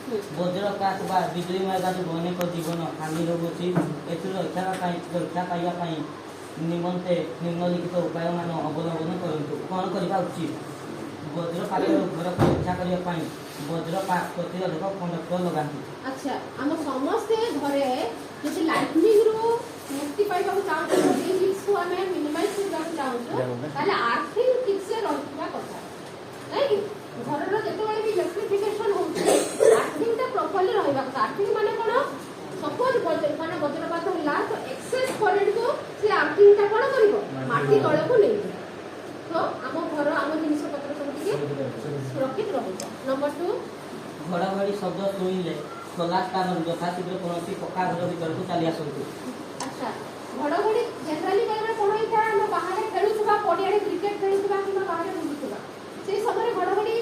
ବଜ୍ରପାତ ବା ବିଜୁଳି ମାରିବା ଯୋଗୁଁ ଅନେକ ଜୀବନ ହାନି ରହୁଛି। ଏଥିରୁ ରକ୍ଷା ପାଇବା ନିମନ୍ତେ ନିମ୍ନଲିଖିତ ଉପାୟମାନ ଅବଲମ୍ବନ କରନ୍ତୁ। କ'ଣ କରିବା ଉଚିତ? ବଜ୍ରପାତରୁ ଘରକୁ ରକ୍ଷା କରିବା ପାଇଁ ବଜ୍ରପାତ ପ୍ରତିରୋଧକ କଣ୍ଡକ୍ଟର ଲଗାନ୍ତୁ। ଆଚ୍ଛା, ଆମ ସମସ୍ତେ ଘରେ ଯଦି ଲାଇଟନିଂ ରୁ ମୁକ୍ତି ପାଇବାକୁ ଚାହୁଁଛୁ, ଯଦି ରିସ୍କ ଆମେ ମିନିମାଇଜ କରିବାକୁ ଚାହୁଁଛୁ, ତାହେଲେ ଆର୍ଥିଂ ଠିକସେ ରହିଥିବା କଥା ନାଇଁ କି? ଘରର ଯେତେବେଳେ ବି ଇଲେକ୍ଟ୍ରିଫିକେସନ ହଉଛି ଆର୍ଥିଂଟା ପ୍ରପରଲି ରହିବା କଥା। ଆର୍ଥିଂ ମାନେ କ'ଣ? ସପୋଜ ମାନେ ବଜ୍ରପାତ ହେଲା ତ ଏକ୍ସେସ କରେଣ୍ଟକୁ ସେ ଆର୍ଥିଂଟା କ'ଣ କରିବ? ମାଟି ତଳକୁ ନେଇଯିବ। ତ ଆମ ଘର ଆମ ଜିନିଷ ପତ୍ର ସବୁ ଟିକେ ସୁରକ୍ଷିତ ରହିବ। ନମ୍ବର 2, ଘଡ଼ଘଡ଼ି ଶବ୍ଦ ଶୁଣିଲେ ଖୋଲା ସ୍ଥାନରୁ ଯଥାଶୀଘ୍ର କୌଣସି ପକ୍କା ଘର ଭିତରକୁ ଚାଲି ଆସନ୍ତୁ। ଆଚ୍ଛା, ଘଡ଼ଘଡ଼ି ଜେନେରାଲି ଟାଇମରେ କ'ଣ ହେଇଥାଏ? ଆମେ ବାହାରେ ଖେଳୁଥିବା, ପଡ଼ିଆରେ କ୍ରିକେଟ ଖେଳୁଥିବା କିମ୍ବା ବାହାରେ ବୁଲୁଥିବା, ସେଇ ସମୟରେ ଘଡ଼ଘଡ଼ି